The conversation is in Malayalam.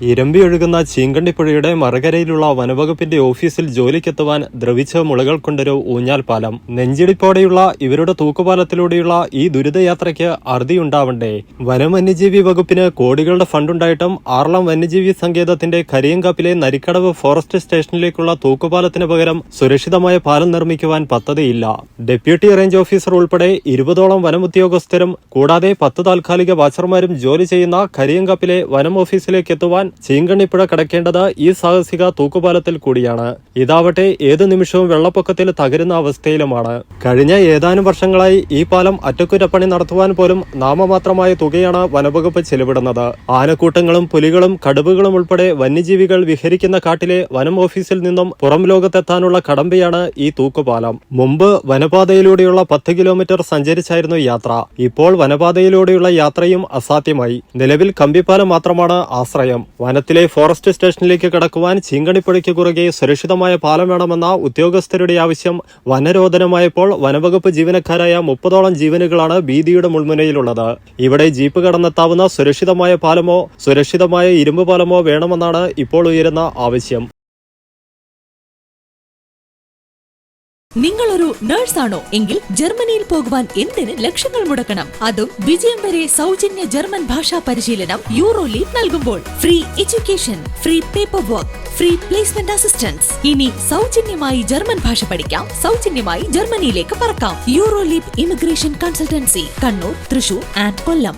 ഇരമ്പിയൊഴുകുന്ന ചീങ്കണ്ണിപ്പുഴയുടെ മറുകരയിലുള്ള വനവകുപ്പിന്റെ ഓഫീസിൽ ജോലിക്കെത്തുവാൻ ദ്രവിച്ച മുളകൾ കൊണ്ടൊരു ഊഞ്ഞാൽ പാലം. നെഞ്ചിടിപ്പോടെയുള്ള ഇവരുടെ തൂക്കുപാലത്തിലൂടെയുള്ള ഈ ദുരിതയാത്രയ്ക്ക് അറുതിയുണ്ടാവണ്ടേ? വനവന്യജീവി വകുപ്പിന് കോടികളുടെ ഫണ്ടുണ്ടായിട്ടും ആർളം വന്യജീവി സങ്കേതത്തിന്റെ കരിയങ്കാപ്പിലെ നരിക്കടവ് ഫോറസ്റ്റ് സ്റ്റേഷനിലേക്കുള്ള തൂക്കുപാലത്തിന് പകരം സുരക്ഷിതമായ പാലം നിർമ്മിക്കുവാൻ പദ്ധതിയില്ല. ഡെപ്യൂട്ടി റേഞ്ച് ഓഫീസർ ഉൾപ്പെടെ 20ഓളം വനമുദ്യോഗസ്ഥരും കൂടാതെ 10 താൽക്കാലിക വാച്ചർമാരും ജോലി ചെയ്യുന്ന കരിയങ്കാപ്പിലെ വനം ഓഫീസിലേക്ക് എത്തുവാൻ ചീങ്കണ്ണിപ്പുഴ കടക്കേണ്ടത് ഈ സാഹസിക തൂക്കുപാലത്തിൽ കൂടിയാണ്. ഇതാവട്ടെ ഏതു നിമിഷവും വെള്ളപ്പൊക്കത്തിൽ തകരുന്ന അവസ്ഥയിലുമാണ്. കഴിഞ്ഞ ഏതാനും വർഷങ്ങളായി ഈ പാലം അറ്റകുറ്റപ്പണി നടത്തുവാൻ പോലും നാമമാത്രമായ തുകയാണ് വനവകുപ്പ് ചെലവിടുന്നത്. ആനക്കൂട്ടങ്ങളും പുലികളും കടുവകളും ഉൾപ്പെടെ വന്യജീവികൾ വിഹരിക്കുന്ന കാട്ടിലെ വനം ഓഫീസിൽ നിന്നും പുറം ലോകത്തെത്താനുള്ള കടമ്പയാണ് ഈ തൂക്കുപാലം. മുമ്പ് വനപാതയിലൂടെയുള്ള 10 കിലോമീറ്റർ സഞ്ചരിച്ചായിരുന്നു യാത്ര. ഇപ്പോൾ വനപാതയിലൂടെയുള്ള യാത്രയും അസാധ്യമായി. നിലവിൽ കമ്പിപ്പാലം മാത്രമാണ് ആശ്രയം. വനത്തിലെ ഫോറസ്റ്റ് സ്റ്റേഷനിലേക്ക് കടക്കുവാൻ ചീങ്കണ്ണിപ്പുഴയ്ക്ക് കുറുകെ സുരക്ഷിതമായ പാലം വേണമെന്ന ഉദ്യോഗസ്ഥരുടെ ആവശ്യം വനരോധനമായപ്പോൾ വനവകുപ്പ് ജീവനക്കാരായ 30ഓളം ജീവനുകളാണ് ഭീതിയുടെ മുൾമുനയിലുള്ളത്. ഇവിടെ ജീപ്പ് കടന്നെത്താവുന്ന സുരക്ഷിതമായ പാലമോ സുരക്ഷിതമായ ഇരുമ്പ് പാലമോ വേണമെന്നാണ് ഇപ്പോൾ ഉയരുന്ന ആവശ്യം. നിങ്ങളൊരു നഴ്സാണോ എങ്കിൽ ജർമ്മനിയിൽ പോകുവാൻ എന്തിന് ലക്ഷങ്ങൾ മുടക്കണം? അതും വിജയം വരെ സൗജന്യ ജർമ്മൻ ഭാഷാ പരിശീലനം യൂറോലീപ് നൽകുമ്പോൾ. Free education, free paper work, free placement assistance. ഇനി സൗജന്യമായി ജർമ്മൻ ഭാഷ പഠിക്കാം, സൗജന്യമായി ജർമ്മനിയിലേക്ക് പറക്കാം. EuroLeap immigration consultancy, Kannur, Thrissur and Kollam.